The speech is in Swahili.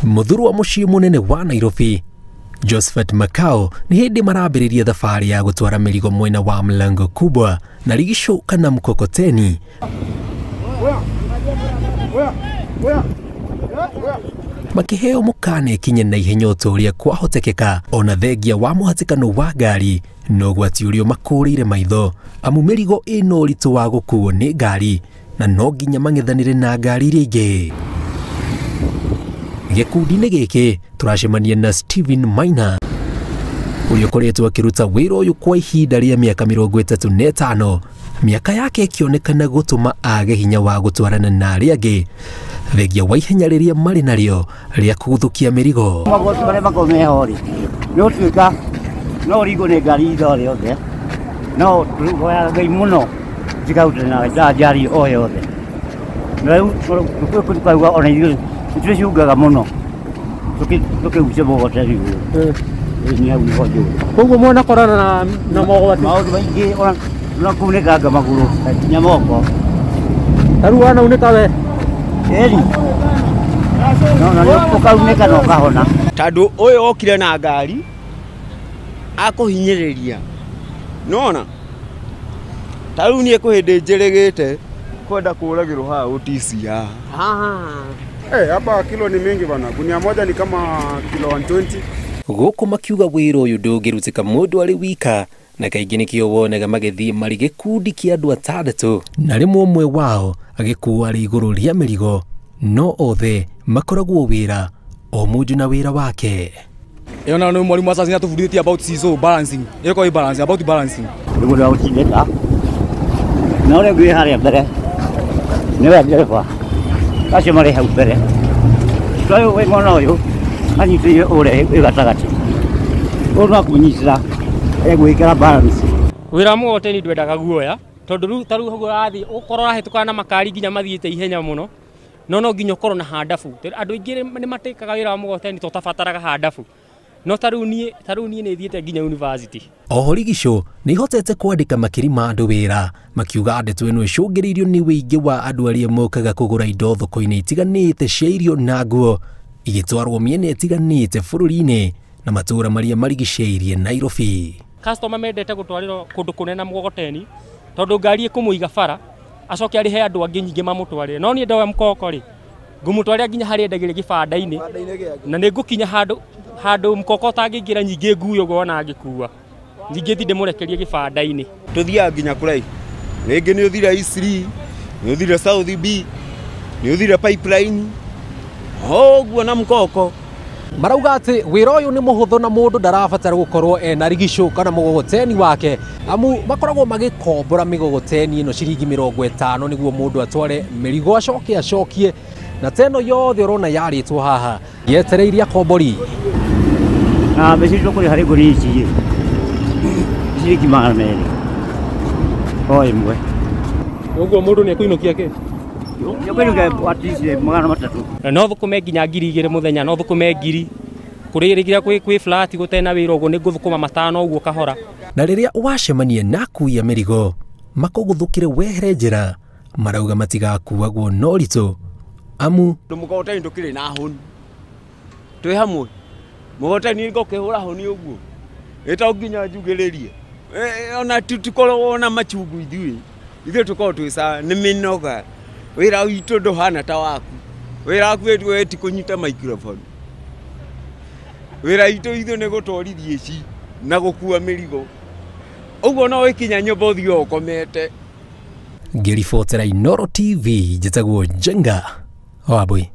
Mũthuru wa mũciĩ mũnene wa Nairobi Josephat Makao nĩ hĩndĩ marambĩrĩria thabarĩ ya gũtwara mĩrigo mwena wa Mlango Kubwa na Rigisho kana Mkokoteni. Makĩheo mũkana ikinye na ihenya ũrĩa kwahotekeka ona thengia wa mũhatĩkano wa ngari no gwati ũrĩa makũrĩire maitho amu mĩrigo ĩno ũritũ wa gũkuo nĩ ngari na no nginya mang'ethanĩre na ngari iria ingĩ. Gĩkundi-inĩ gĩkĩ tũracemania na Stephen Maina ũrĩa ũkoretwo akĩruta wĩra ũyũ kwa ihinda rĩa mĩaka 35, mĩaka yake ĩkĩonekana gũtũma age hinya wa gũtwarana na arĩa angĩ thengia wa ihenya rĩrĩa marĩ narĩo rĩa kũguthũkia mĩrigo. Magoti marĩa makomeho rĩ nĩ ũtuĩka no rigo nĩ ngari itho yothe no tũhoya Ngai mũno tigaute na njari o yothe rĩu tũkauga ona ithuĩ nĩtwĩcungaga mũno tũkĩgucia mũgogoteni ũyũ. Koguo mwana korana na mogwati maũndũ maingĩ ona kunĩkanga magũrũ nginya moko. Tarĩu wanaunĩka we eri no ũkaunĩka na ũkahona tondũ ũyũ okire na ngari akũhinyĩrĩria nona tarĩu niĩ kwĩ hĩndĩ njĩrĩgĩte kwenda kũragĩrwo haha OTC haha. Hapa kilo ni mingi bana. Gunia moja ni kama kilo 120. Gũkũ makiuga wĩra ũyũ ndũngĩrutĩka mũndũ arĩ wika na kaingĩ nĩkĩo wonaga magĩthiĩ marĩ gĩkundi kĩa andũ 6 na rĩmwe ũmwe wao agĩkuua arĩ igũrũ rĩa mĩrigo no othe makoragwo wĩra o mũndũ na wĩra wake. Yona nĩ mwalimu sasa atufundithia about sizo balancing. Iko balance about balancing. Ndio ndio utindeka. Na ule ngwe harĩa mbere. Nĩwe ndereba. Acio marĩ hau mbere. Twayo we mwana ũyũ anyitĩire ũrĩa wĩ gatagatĩ. Ũrĩa akunyitĩra egwĩkĩra balance. Wĩra mũgogoteni ndwendaga guoya tondũ rĩu tarĩu hau ũrathiĩ ũkorwo ũrahĩtũkana na makari nginya mathiĩte ihenya mũno no nginya ũkorwo na handabu. Andũ aingĩ nĩ matĩkaga wĩra wa mũgogoteni tũtabataraga handabu. No tarĩu niĩ nĩ thiĩte nginya university. Oho Rigisho nĩ ihotete kwandĩka makiri ma andũ wĩra makiuga ndeto ĩno ĩcũngĩrĩirio nĩ wĩingĩ wa andũ arĩa mokaga kũgũra indo thoko-inĩ itiganĩte cia irio na nguo igĩtwarwo mĩena ĩtiganĩte bũrũri-inĩ na matũũra marĩa marigicĩirie Nairobi. Customer mendete gũtwarĩrwo kũndũ kũnene na mũgogoteni tondũ ngari ĩkũmũiga bara acoke arĩhe andũ angĩ nyingĩ mamũtwarĩre. No niĩ ndoya mkoko rĩ ngũmũtwarĩra nginya harĩa endagĩria gĩbanda-inĩ na nĩ ngũkinya handũ mkoko ũtangĩingĩra nyingĩ nguo ũguo ona angĩkua nyingĩ thi ndĩmũrekerie gĩbanda-inĩ. Tũthiaga nginya kũraihu rĩngĩ nĩ ũthire Isiri nĩ ũthire South B nĩ ũthire Pipeline ũguo na mkoko. Marauga atĩ wĩra ũyũ nĩ mũhũthũ na mũndũ ndarabatara gũkorwo ena Rigisho kana mũgogoteni wake amu makoragwo magĩkombora mĩgogoteni ĩno ciringi 50 nĩguo mũndũ atware mĩrigo acokie na teno yothe ũrona yarĩtwo haha yetereire akombori. Na mbeca kũrĩ harĩ ngũnia ici ciringi 200 o ĩmwe. Ũguo mũndũ nĩ ekũinũkia kĩ? Yokũinũkia at least 300. No thũkũme nginya 2,000 mũthenya no thũkũme 1,000 kũrĩrĩgira kwĩ flat gũtena wĩra ũguo nĩ ngũthũkũma 5 ũguo kahora. Na rĩrĩa wacemania na kuia mĩrigo makũgũthũkĩre wehere njĩra marauga matigakuagwo no ritũ amu mũgogoteni ndũkĩrĩ na honi twĩ hamwe mũgogoteni ngũkĩhũra honi ũguo ĩta nginya njugĩrĩrie ona tutikorwo na machungu ithuĩ tũkorwo twĩca nĩ mĩnoga wĩra witũ ndũhana ta waku wĩra waku wĩ ti kũnyita microphone wĩra witũ ithuĩ nĩ gũtwarithia ici na gũkua mĩrigo ũguo no wĩkinya nyũmba ũthiĩ ũkomete. Ngĩribotera Inooro TV njĩtagwo Jenga Wambui.